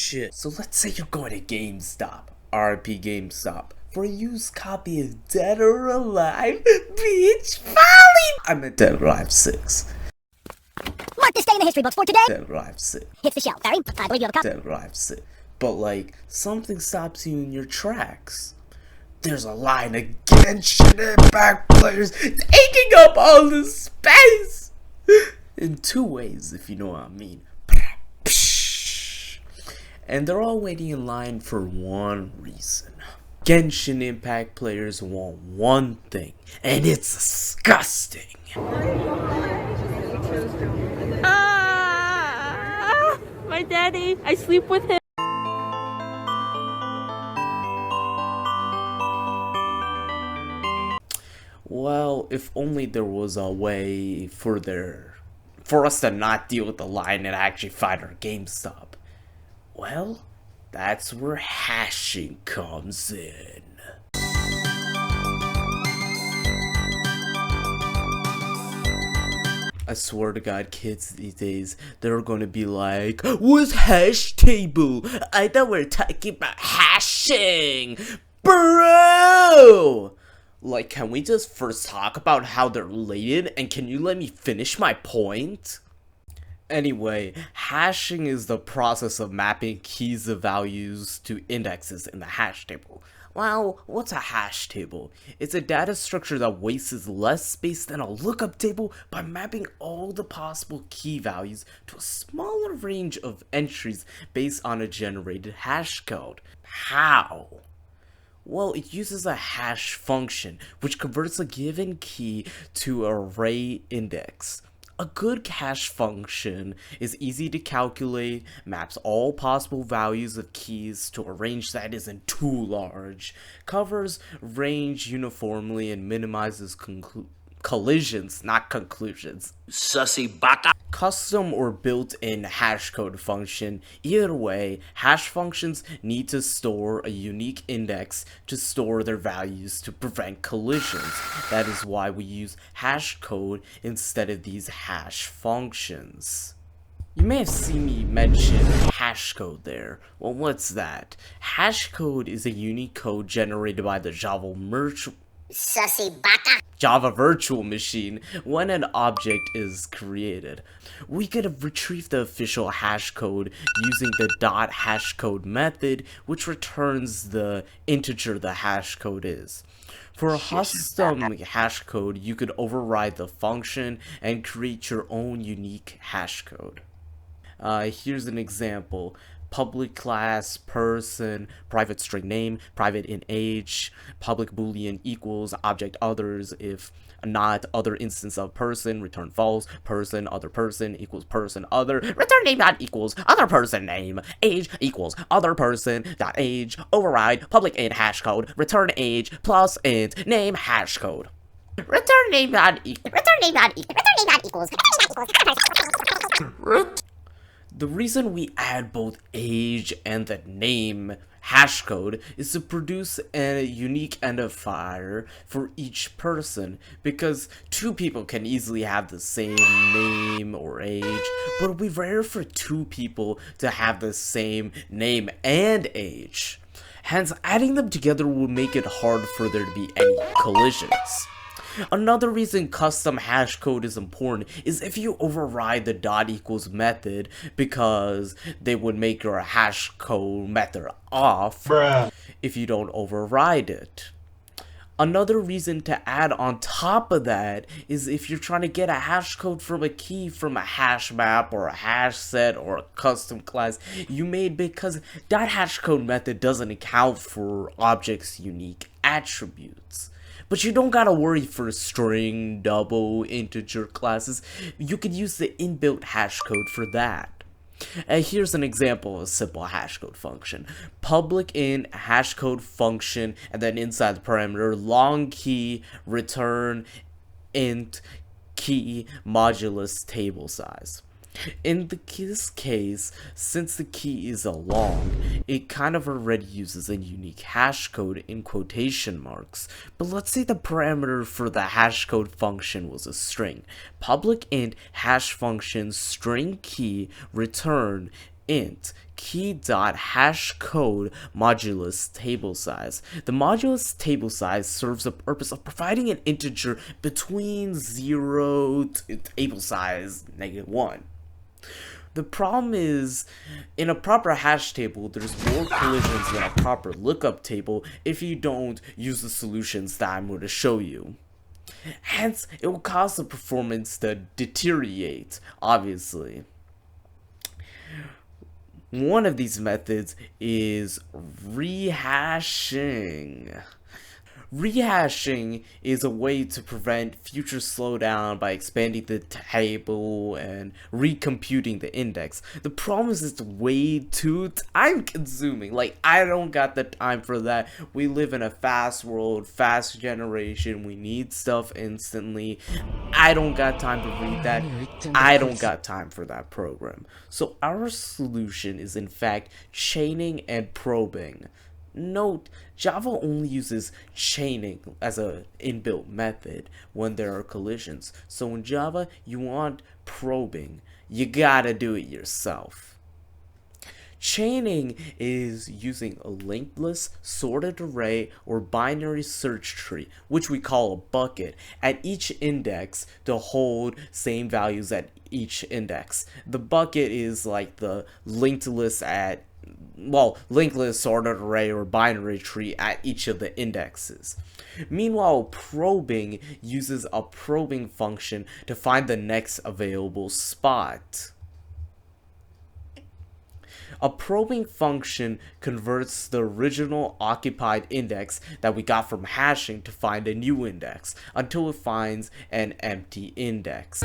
shit. So let's say you're going to GameStop, RP GameStop, for a used copy of Dead or Alive Beach Volley. I'm at Dead or Alive 6. Mark this day in the history books for today. Dead or Alive 6. Hits the shelf. Barry, I believe you have a copy. Dead or Alive 6. But like, something stops you in your tracks. There's a line of Genshin Impact players taking up all the space! In two ways, if you know what I mean. And they're all waiting in line for one reason. Genshin Impact players want one thing, and it's disgusting. My daddy, I sleep with him. Well, if only there was a way for us to not deal with the line and actually find our GameStop. Well, that's where hashing comes in. I swear to God, kids these days, they're gonna be like, what's hash table? I thought we were talking about hashing, bro! Like, can we just first talk about how they're related, and can you let me finish my point? Anyway, hashing is the process of mapping keys of values to indexes in the hash table. Well, what's a hash table? It's a data structure that wastes less space than a lookup table by mapping all the possible key values to a smaller range of entries based on a generated hash code. How? Well, it uses a hash function, which converts a given key to an array index. A good hash function is easy to calculate, maps all possible values of keys to a range that isn't too large, covers range uniformly, and minimizes collisions, not conclusions. Sussy baka. Custom or built-in hashcode function. Either way, hash functions need to store a unique index to store their values to prevent collisions. That is why we use hashcode instead of these hash functions. You may have seen me mention hashcode there. Well, what's that? Hashcode is a unique code generated by the Java virtual machine when an object is created. We could retrieve the official hashcode using the .hashcode method, which returns the integer the hashcode is. For a custom hashcode, you could override the function and create your own unique hashcode. Here's an example. Public class person, private string name, private int age, public boolean equals object others, if not other instance of person, return false, person other person equals person other, return name dot equals other person name, age equals other person dot age, override public int hashcode, return age plus int name hashcode. Return name dot equals The reason we add both age and the name hashcode is to produce a unique identifier for each person, because two people can easily have the same name or age, but it would be rare for two people to have the same name and age. Hence, adding them together will make it hard for there to be any collisions. Another reason custom hashcode is important is if you override the dot equals method, because they would make your hashcode method off if you don't override it. Another reason to add on top of that is if you're trying to get a hashcode from a key from a hash map or a hash set or a custom class you made, because .hashcode method doesn't account for objects' unique attributes. But you don't gotta worry for string, double, integer classes. You could use the inbuilt hashcode for that. Here's an example of a simple hashcode function. Public int hashcode function, and then inside the parameter, long key, return int key modulus table size. In this case, since the key is a long, it kind of already uses a unique hashcode in quotation marks. But let's say the parameter for the hashcode function was a string. Public int hash function string key return int key.hashCode modulus table size. The modulus table size serves the purpose of providing an integer between 0 to table size -1. The problem is, in a proper hash table, there's more collisions than a proper lookup table if you don't use the solutions that I'm going to show you. Hence, it will cause the performance to deteriorate, obviously. One of these methods is rehashing. Rehashing is a way to prevent future slowdown by expanding the table and recomputing the index. The problem is it's way too time consuming. Like, I don't got the time for that. We live in a fast world, fast generation. We need stuff instantly. I don't got time to read that. I don't got time for that program. So our solution is in fact chaining and probing. Note, Java only uses chaining as an inbuilt method when there are collisions. So in Java, you want probing. You gotta do it yourself. Chaining is using a linked list, sorted array, or binary search tree, which we call a bucket, at each index to hold same values at each index. The bucket is like the linked list at linked list, sorted array, or binary tree at each of the indexes. Meanwhile, probing uses a probing function to find the next available spot. A probing function converts the original occupied index that we got from hashing to find a new index until it finds an empty index.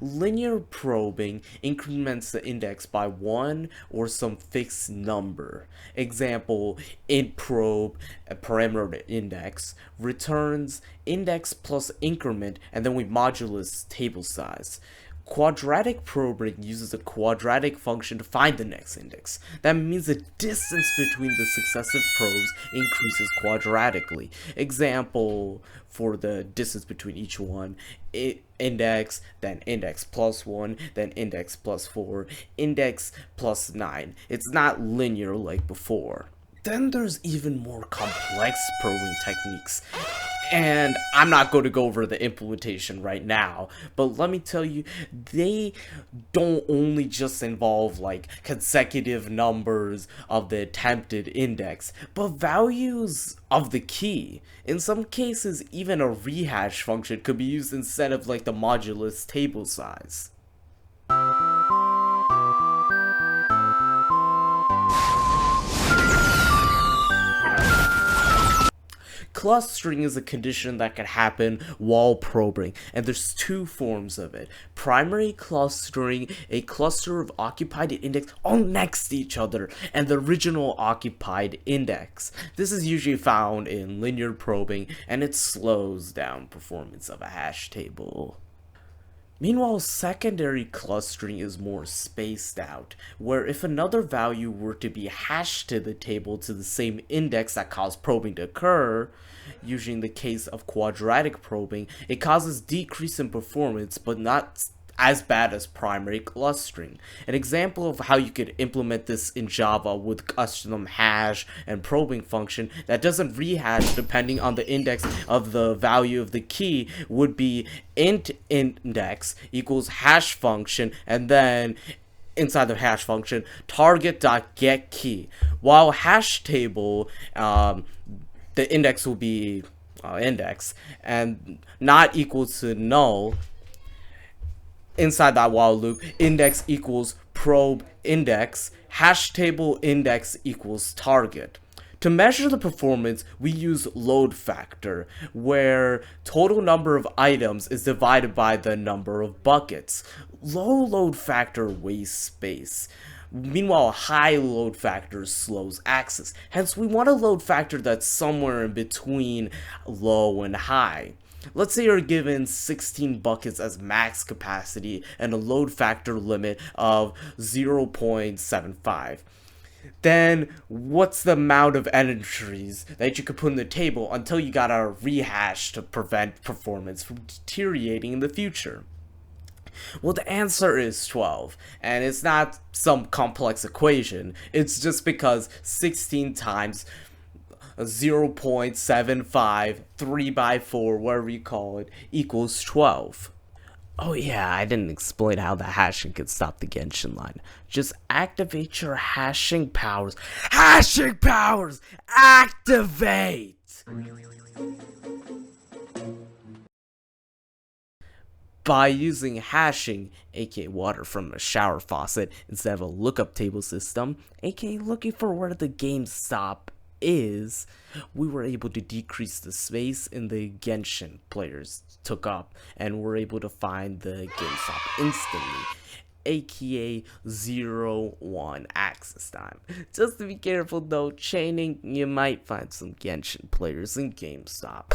Linear probing increments the index by 1 or some fixed number. Example, int probe, a parameter index, returns index plus increment, and then we modulus table size. Quadratic probing uses a quadratic function to find the next index. That means the distance between the successive probes increases quadratically. Example for the distance between each one: index, then index plus 1, then index plus 4, index plus 9. It's not linear like before. Then there's even more complex probing techniques. And I'm not going to go over the implementation right now, but let me tell you, they don't only just involve like consecutive numbers of the attempted index, but values of the key. In some cases, even a rehash function could be used instead of like the modulus table size. Clustering is a condition that can happen while probing, and there's two forms of it. Primary clustering, a cluster of occupied index all next to each other, and the original occupied index. This is usually found in linear probing, and it slows down performance of a hash table. Meanwhile, secondary clustering is more spaced out, where if another value were to be hashed to the table to the same index that caused probing to occur, usually in the case of quadratic probing, it causes decrease in performance, but not as bad as primary clustering. An example of how you could implement this in Java with custom hash and probing function that doesn't rehash depending on the index of the value of the key would be int index equals hash function, and then inside the hash function target.getKey. While hash table, the index will be index and not equal to null. Inside that while loop, index equals probe index, hash table index equals target. To measure the performance, we use load factor, where total number of items is divided by the number of buckets. Low load factor wastes space. Meanwhile, high load factor slows access. Hence, we want a load factor that's somewhere in between low and high. Let's say you're given 16 buckets as max capacity and a load factor limit of 0.75. Then what's the amount of entries that you could put in the table until you got a rehash to prevent performance from deteriorating in the future? Well, the answer is 12, and it's not some complex equation. It's just because 16 times 0.75, 3 by 4, whatever you call it, equals 12. Oh yeah, I didn't explain how the hashing could stop the Genshin line. Just activate your hashing powers. Hashing powers! Activate! By using hashing, aka water from a shower faucet, instead of a lookup table system, aka looking for where the GameStop is, we were able to decrease the space in the Genshin players took up, and we're able to find the GameStop instantly, aka 0-1 access time. Just to be careful though, chaining, you might find some Genshin players in GameStop.